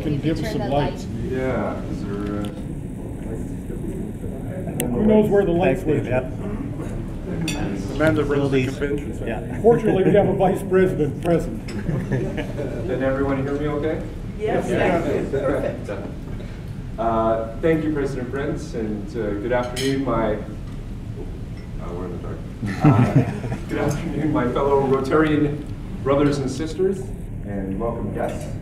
can give us some lights. Yeah, is there Who knows where the light switch is? the man that runs the convention center? Yeah. Fortunately, we have a vice president present. Can everyone hear me okay? Yes, perfect. Thank you, President Prince, and good afternoon, we're in the dark. Good afternoon, my fellow Rotarian brothers and sisters, and welcome guests.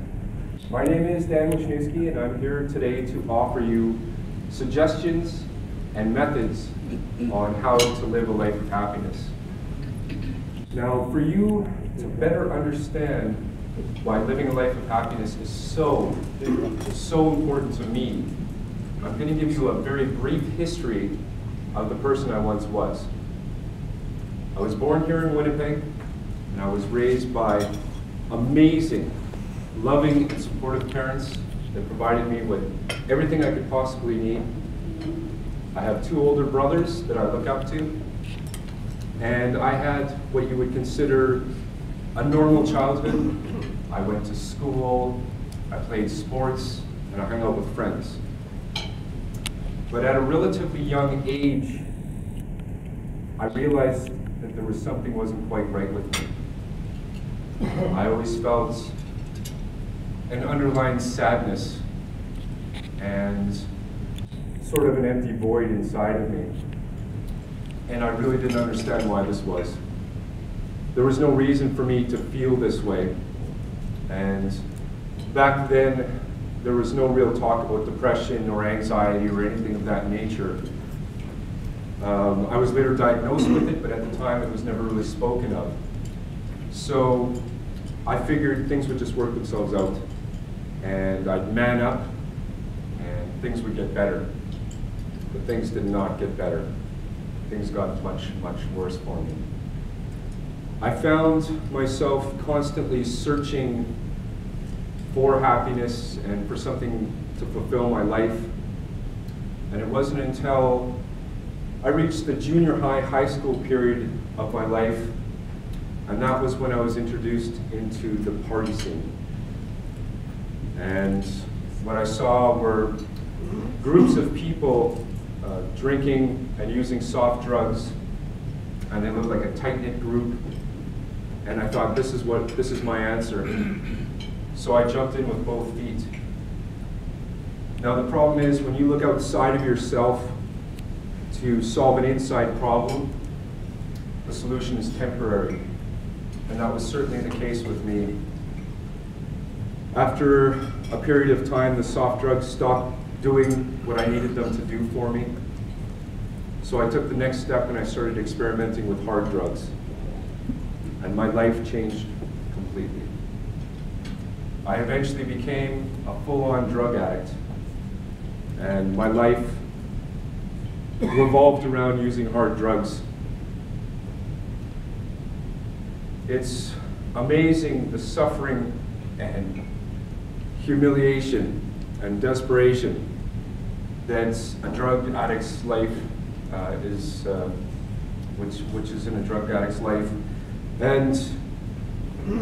My name is Daniel Schnew, and I'm here today to offer you suggestions and methods on how to live a life of happiness. Now, for you to better understand why living a life of happiness is so important to me, I'm going to give you a very brief history of the person I once was. I was born here in Winnipeg, and I was raised by amazing, loving, and supportive parents that provided me with everything I could possibly need. I have two older brothers that I look up to, and I had what you would consider a normal childhood. I went to school, I played sports, and I hung out with friends. But at a relatively young age, I realized that there was something wasn't quite right with me. I always felt an underlying sadness and sort of an empty void inside of me. And I really didn't understand why this was. There was no reason for me to feel this way. And back then, there was no real talk about depression or anxiety or anything of that nature. I was later diagnosed with it, but at the time it was never really spoken of. So I figured things would just work themselves out, and I'd man up, and things would get better. But things did not get better. Things got much, much worse for me. I found myself constantly searching for happiness and for something to fulfill my life. And it wasn't until I reached the junior high school period of my life, and that was when I was introduced into the party scene. And what I saw were groups of people drinking and using soft drugs, and they looked like a tight-knit group. And I thought, this is my answer. So I jumped in with both feet. Now the problem is, when you look outside of yourself to solve an inside problem, the solution is temporary. And that was certainly the case with me. After a period of time, the soft drugs stopped doing what I needed them to do for me. So I took the next step and I started experimenting with hard drugs. And my life changed completely. I eventually became a full-on drug addict. And my life revolved around using hard drugs. It's amazing the suffering and humiliation and desperation that a drug addict's life which is in a drug addict's life. And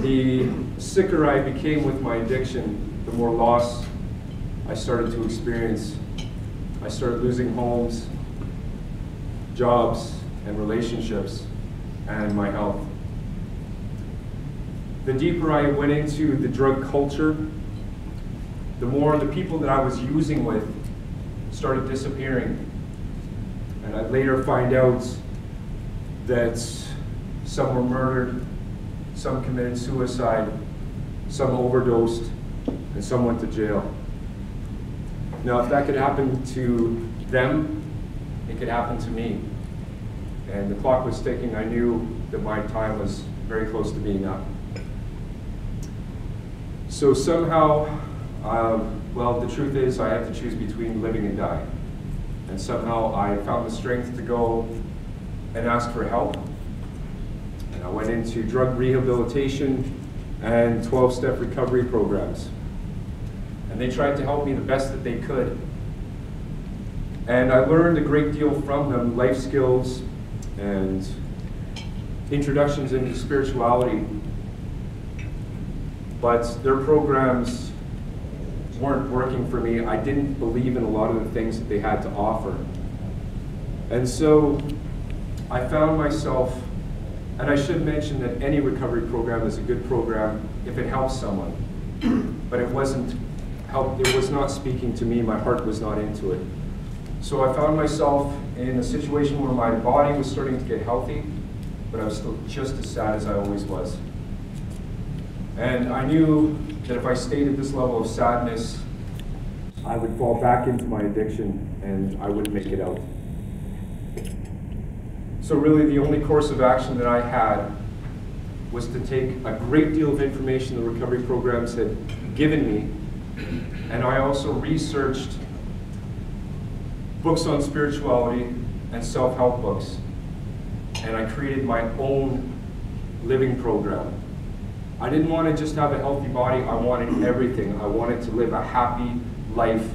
the sicker I became with my addiction, the more loss I started to experience. I started losing homes, jobs, and relationships, and my health. The deeper I went into the drug culture, the more the people that I was using with started disappearing. And I'd later find out that some were murdered, some committed suicide, some overdosed, and some went to jail. Now, if that could happen to them, it could happen to me. And the clock was ticking. I knew that my time was very close to being up. So somehow, well, the truth is I had to choose between living and dying. And somehow I found the strength to go and ask for help. And I went into drug rehabilitation and 12-step recovery programs. And they tried to help me the best that they could. And I learned a great deal from them, life skills and introductions into spirituality. But their programs weren't working for me. I didn't believe in a lot of the things that they had to offer. And so I found myself, and I should mention that any recovery program is a good program if it helps someone, but it was not speaking to me, my heart was not into it. So I found myself in a situation where my body was starting to get healthy, but I was still just as sad as I always was. And I knew that if I stayed at this level of sadness, I would fall back into my addiction and I wouldn't make it out. So really the only course of action that I had was to take a great deal of information the recovery programs had given me, and I also researched books on spirituality and self-help books, and I created my own living program. I didn't want to just have a healthy body, I wanted everything. I wanted to live a happy life,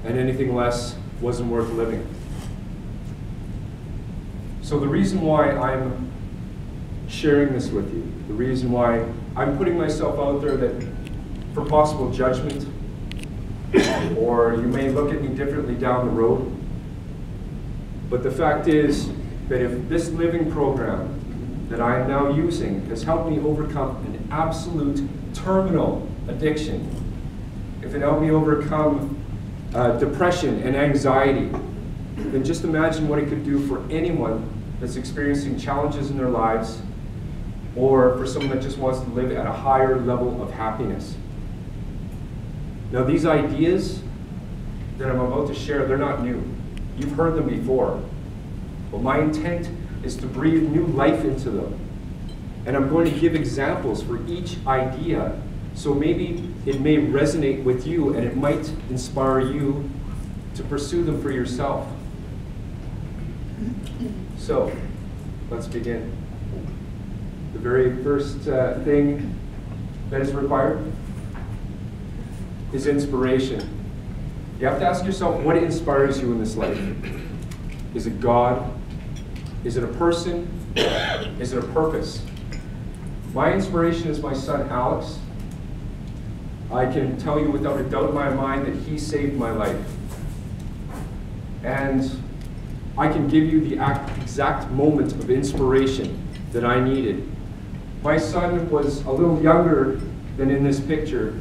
and anything less wasn't worth living. So the reason why I'm sharing this with you, the reason why I'm putting myself out there that for possible judgment, or you may look at me differently down the road, but the fact is that if this living program that I am now using has helped me overcome an absolute terminal addiction, if it helped me overcome depression and anxiety, then just imagine what it could do for anyone that's experiencing challenges in their lives, or for someone that just wants to live at a higher level of happiness. Now these ideas that I'm about to share, they're not new. You've heard them before. But my intent is to breathe new life into them. And I'm going to give examples for each idea, so maybe it may resonate with you and it might inspire you to pursue them for yourself. So, let's begin. The very first thing that is required is inspiration. You have to ask yourself, what inspires you in this life? Is it God? Is it a person? Is it a purpose? My inspiration is my son, Alex. I can tell you without a doubt in my mind that he saved my life. And I can give you the exact moment of inspiration that I needed. My son was a little younger than in this picture,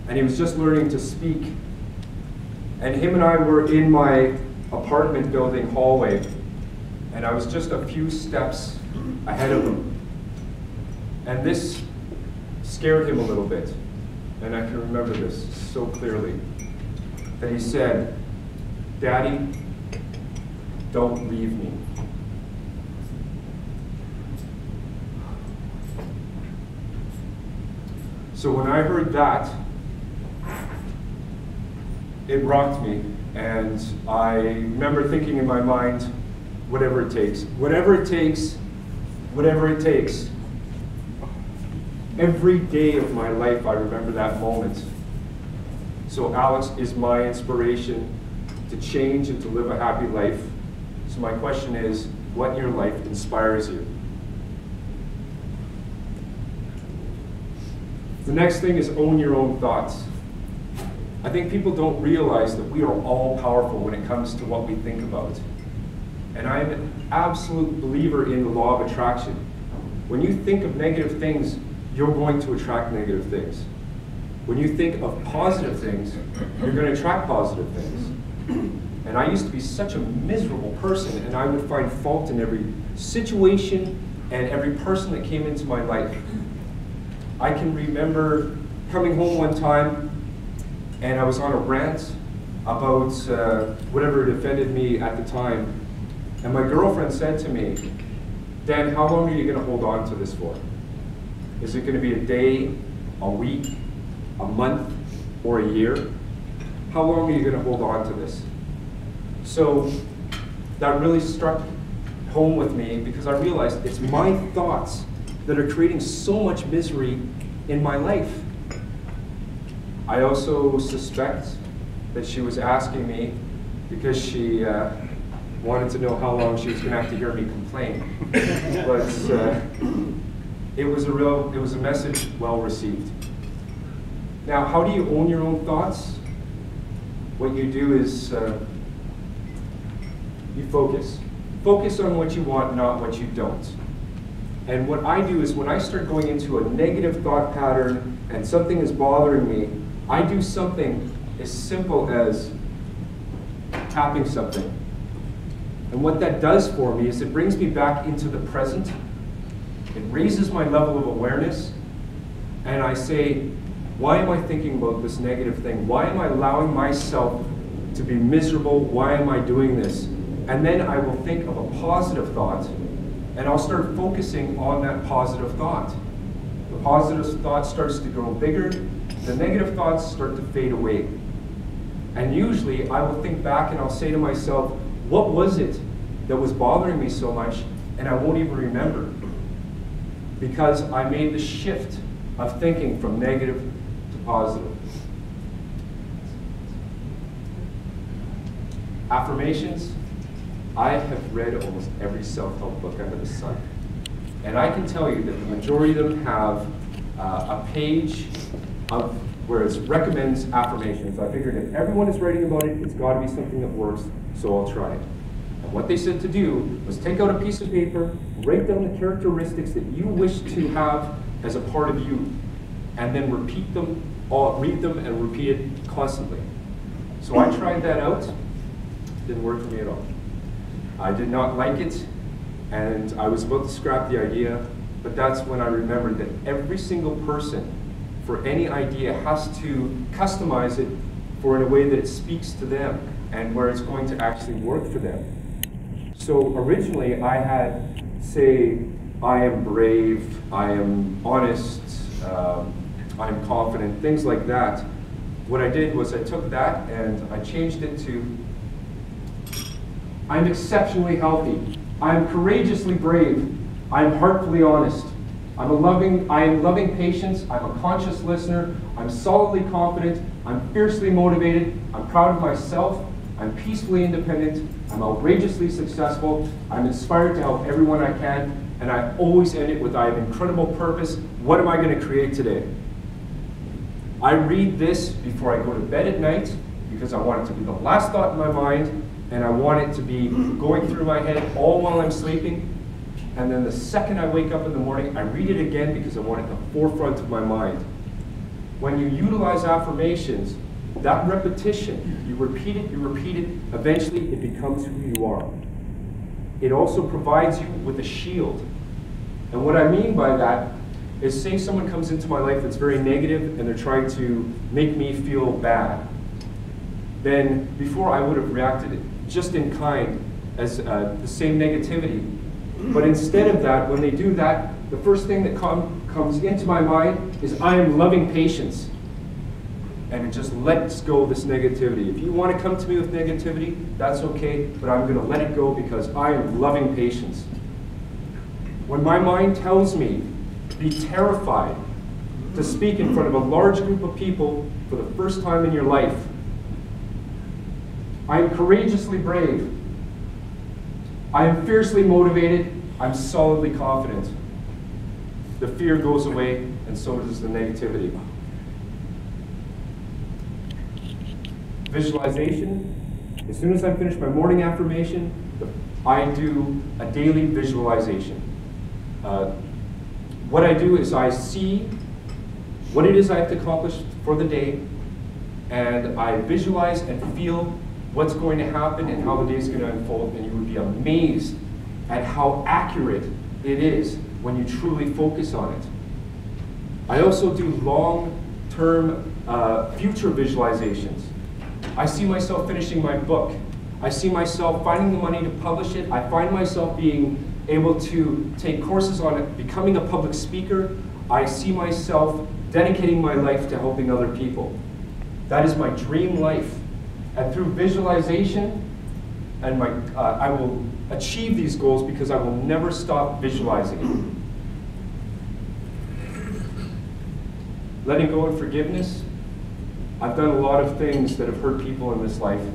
and he was just learning to speak. And him and I were in my apartment building hallway, and I was just a few steps ahead of him. And this scared him a little bit, and I can remember this so clearly. That he said, "Daddy, don't leave me." So when I heard that, it rocked me, and I remember thinking in my mind, whatever it takes, whatever it takes, whatever it takes. Every day of my life, I remember that moment. So Alex is my inspiration to change and to live a happy life. So my question is, what in your life inspires you? The next thing is own your own thoughts. I think people don't realize that we are all powerful when it comes to what we think about. And I'm an absolute believer in the law of attraction. When you think of negative things, you're going to attract negative things. When you think of positive things, you're going to attract positive things. And I used to be such a miserable person, and I would find fault in every situation and every person that came into my life. I can remember coming home one time, and I was on a rant about whatever had offended me at the time. And my girlfriend said to me, "Dan, how long are you going to hold on to this for? Is it going to be a day, a week, a month, or a year? How long are you going to hold on to this?" So that really struck home with me, because I realized it's my thoughts that are creating so much misery in my life. I also suspect that she was asking me because she wanted to know how long she was going to have to hear me complain. But it was a message well received. Now, how do you own your own thoughts? What you do is you focus. Focus on what you want, not what you don't. And what I do is when I start going into a negative thought pattern and something is bothering me, I do something as simple as tapping something. And what that does for me is it brings me back into the present. It raises my level of awareness. And I say, why am I thinking about this negative thing? Why am I allowing myself to be miserable? Why am I doing this? And then I will think of a positive thought, and I'll start focusing on that positive thought. The positive thought starts to grow bigger. The negative thoughts start to fade away. And usually I will think back and I'll say to myself, what was it that was bothering me so much? And I won't even remember, because I made the shift of thinking from negative to positive. Affirmations. I have read almost every self-help book under the sun. And I can tell you that the majority of them have a page of where it recommends affirmations. I figured if everyone is writing about it, it's got to be something that works, so I'll try it. And what they said to do was take out a piece of paper, write down the characteristics that you wish to have as a part of you, and then repeat them, read them and repeat it constantly. So I tried that out. Didn't work for me at all. I did not like it, and I was about to scrap the idea, but that's when I remembered that every single person for any idea has to customize it in a way that it speaks to them and where it's going to actually work for them. So originally I had, say, I am brave, I am honest, I am confident, things like that. What I did was I took that and I changed it to I'm exceptionally healthy. I'm courageously brave. I'm heartfully honest. I am loving patience. I'm a conscious listener. I'm solidly confident. I'm fiercely motivated. I'm proud of myself. I'm peacefully independent. I'm outrageously successful. I'm inspired to help everyone I can. And I always end it with I have incredible purpose. What am I going to create today? I read this before I go to bed at night because I want it to be the last thought in my mind. And I want it to be going through my head all while I'm sleeping. And then the second I wake up in the morning, I read it again because I want it at the forefront of my mind. When you utilize affirmations, that repetition, you repeat it, eventually it becomes who you are. It also provides you with a shield. And what I mean by that is, say someone comes into my life that's very negative and they're trying to make me feel bad. Then before I would have reacted just in kind as the same negativity. But instead of that, when they do that, the first thing that comes into my mind is I am loving patience. And it just lets go of this negativity. If you want to come to me with negativity, that's okay, but I'm going to let it go because I am loving patience. When my mind tells me to be terrified to speak in front of a large group of people for the first time in your life, I am courageously brave. I am fiercely motivated. I'm solidly confident. The fear goes away, and so does the negativity. Visualization. As soon as I finish my morning affirmation, I do a daily visualization. What I do is I see what it is I have to accomplish for the day, and I visualize and feel what's going to happen and how the day is going to unfold, and you would be amazed at how accurate it is when you truly focus on it. I also do long-term future visualizations. I see myself finishing my book. I see myself finding the money to publish it. I find myself being able to take courses on it, becoming a public speaker. I see myself dedicating my life to helping other people. That is my dream life. And through visualization, and I will achieve these goals because I will never stop visualizing. Letting go and forgiveness. I've done a lot of things that have hurt people in this life.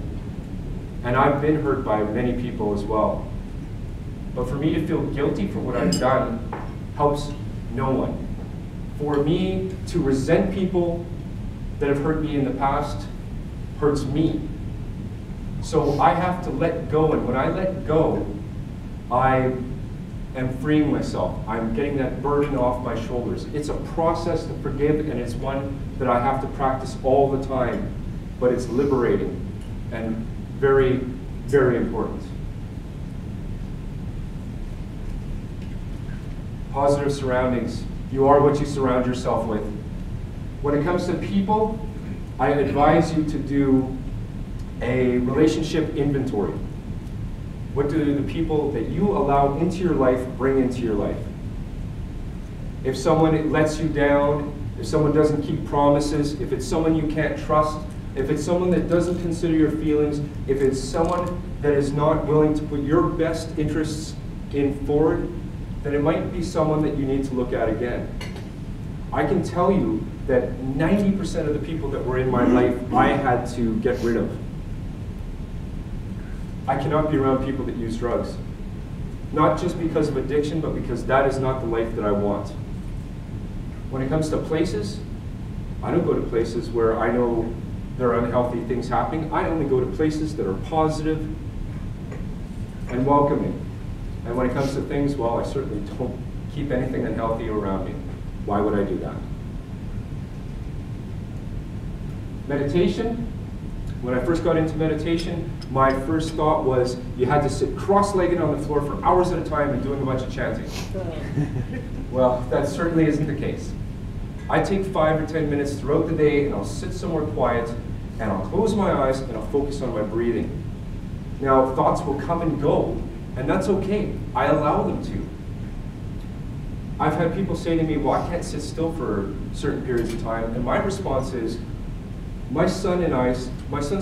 And I've been hurt by many people as well. But for me to feel guilty for what I've done helps no one. For me to resent people that have hurt me in the past hurts me. So I have to let go, and when I let go, I am freeing myself. I'm getting that burden off my shoulders. It's a process to forgive, and it's one that I have to practice all the time, but it's liberating and very, very important. Positive surroundings. You are what you surround yourself with. When it comes to people, I advise you to do a relationship inventory. What do the people that you allow into your life bring into your life? If someone lets you down, if someone doesn't keep promises, if it's someone you can't trust, if it's someone that doesn't consider your feelings, if it's someone that is not willing to put your best interests in forward, then it might be someone that you need to look at again. I can tell you that 90% of the people that were in my life, I had to get rid of. I cannot be around people that use drugs. Not just because of addiction, but because that is not the life that I want. When it comes to places, I don't go to places where I know there are unhealthy things happening. I only go to places that are positive and welcoming. And when it comes to things, well, I certainly don't keep anything unhealthy around me. Why would I do that? Meditation. When I first got into meditation, my first thought was you had to sit cross-legged on the floor for hours at a time and doing a bunch of chanting. Well, that certainly isn't the case. I take 5 or 10 minutes throughout the day, and I'll sit somewhere quiet, and I'll close my eyes, and I'll focus on my breathing. Now, thoughts will come and go, and that's okay. I allow them to. I've had people say to me, well, I can't sit still for certain periods of time, and my response is, my son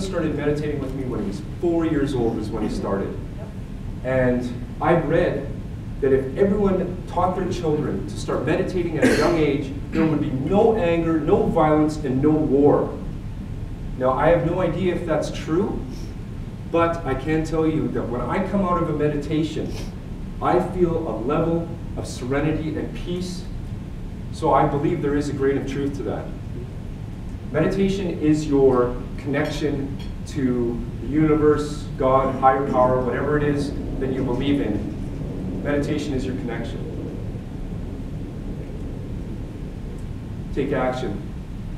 started meditating with me when he was 4 years old is when he started. And I read that if everyone taught their children to start meditating at a young age, there would be no anger, no violence, and no war. Now, I have no idea if that's true, but I can tell you that when I come out of a meditation, I feel a level of serenity and peace. So I believe there is a grain of truth to that. Meditation is your connection to the universe, God, higher power, whatever it is that you believe in. Meditation is your connection. Take action.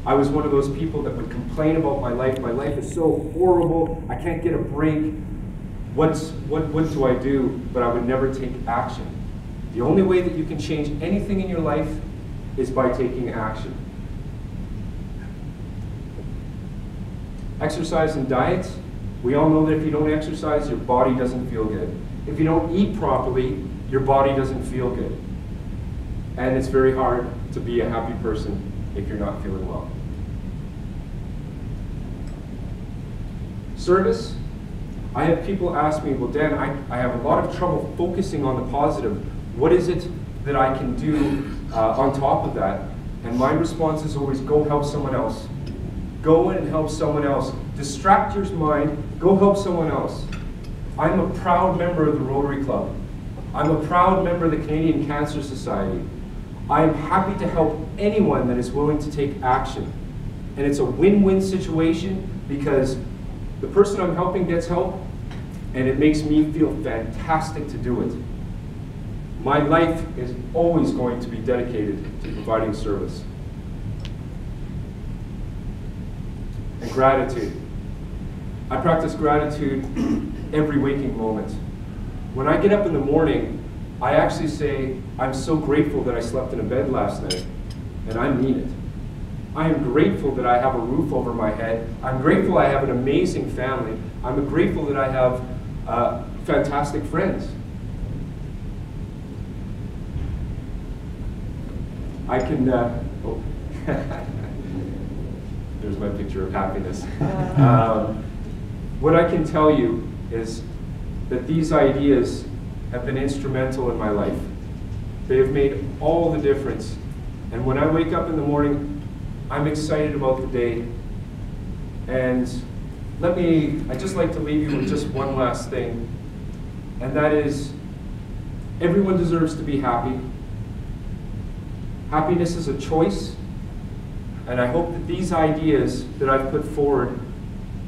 I was one of those people that would complain about my life. My life is so horrible. I can't get a break. What do I do? But I would never take action. The only way that you can change anything in your life is by taking action. Exercise and diet. We all know that if you don't exercise, your body doesn't feel good. If you don't eat properly, your body doesn't feel good. And it's very hard to be a happy person if you're not feeling well. Service. I have people ask me, well, Dan, I have a lot of trouble focusing on the positive. What is it that I can do on top of that? And my response is always, go help someone else. Go and help someone else. Distract your mind, go help someone else. I'm a proud member of the Rotary Club. I'm a proud member of the Canadian Cancer Society. I am happy to help anyone that is willing to take action. And it's a win-win situation because the person I'm helping gets help, and it makes me feel fantastic to do it. My life is always going to be dedicated to providing service. And gratitude. I practice gratitude every waking moment. When I get up in the morning, I actually say, I'm so grateful that I slept in a bed last night, and I mean it. I am grateful that I have a roof over my head. I'm grateful I have an amazing family. I'm grateful that I have fantastic friends. I can, there's my picture of happiness. What I can tell you is that these ideas have been instrumental in my life. They have made all the difference. And when I wake up in the morning, I'm excited about the day. And I'd just like to leave you with just one last thing. And that is, everyone deserves to be happy. Happiness is a choice. And I hope that these ideas that I've put forward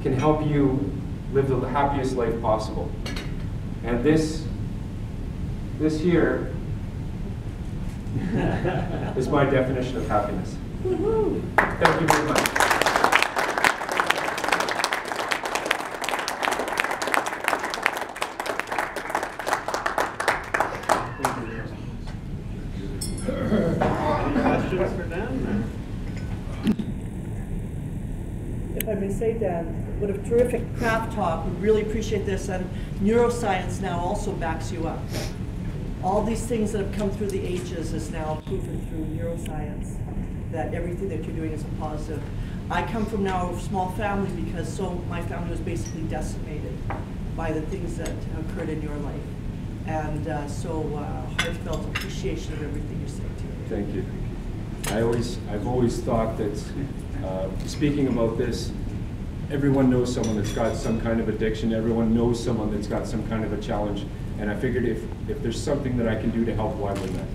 can help you live the happiest life possible. And this here is my definition of happiness. Thank you very much. If I may say, Dan, what a terrific craft talk. We really appreciate this, and neuroscience now also backs you up. All these things that have come through the ages is now proven through neuroscience that everything that you're doing is a positive. I come from now a small family because my family was basically decimated by the things that occurred in your life. And heartfelt appreciation of everything you're saying to me. Thank you. I've always thought that speaking about this, everyone knows someone that's got some kind of addiction. Everyone knows someone that's got some kind of a challenge. And I figured if there's something that I can do to help, why wouldn't I?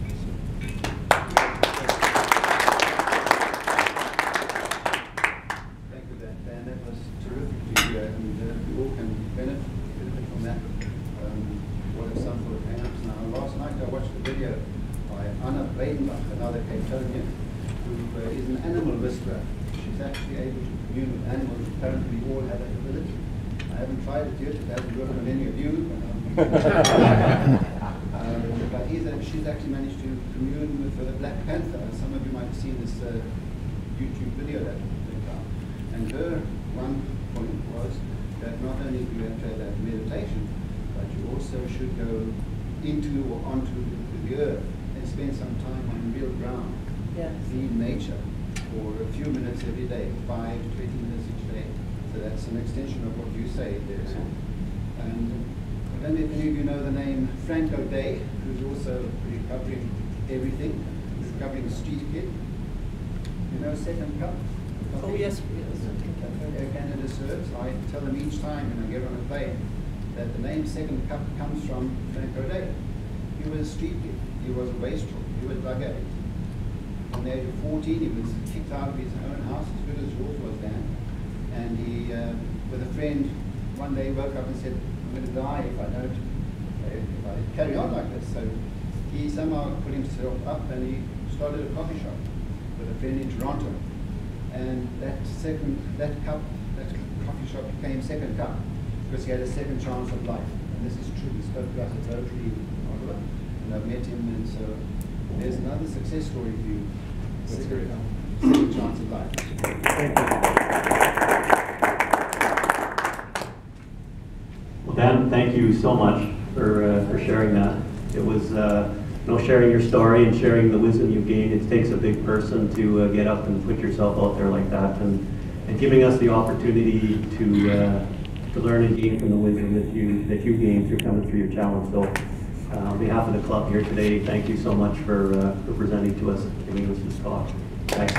Thank you, Dan. That was terrific. And we all can benefit from that. What are some sort of hang-ups now? Last night I watched a video by Anna Breidenbach, another Capetonian, who is an animal whisperer. She's actually able to commune with animals. Apparently we all have that ability. I haven't tried it yet. It hasn't worked on any of you. But she's actually managed to commune with the Black Panther. Some of you might have seen this YouTube video that went out. And her one point was that not only do you have to have that meditation, but you also should go into or onto the earth and spend some time on real ground, in nature, for a few minutes every day, 5 to 20 minutes each day. So that's an extension of what you say there. And I don't know if any of you know the name Frank O'Day, who's also recovering everything. He's recovering a street kid. You know Second Cup? Oh, yes. Air Canada serves. I tell them each time when I get on a plane that the name Second Cup comes from Frank O'Day. He was a street kid. He was a wastrel. He was a drug addict. On the age of 14, he was kicked out of his own house, as good as yours was, Dan. And he, with a friend, one day woke up and said, I'm going to die if I carry on like this. So he somehow put himself up and he started a coffee shop with a friend in Toronto. And that coffee shop became Second Cup because he had a second chance of life. And this is true. He spoke to us at Rotary in Ottawa, and I've met him, and so there's another success story for you. That's great. Second chance of life. Thank you. Well, Dan, thank you so much for sharing that. It was sharing your story and sharing the wisdom you've gained. It takes a big person to get up and put yourself out there like that, and giving us the opportunity to learn and gain from the wisdom that you gained through coming through your challenge. So, on behalf of the club here today, thank you so much for presenting to us and giving us this talk. Thanks.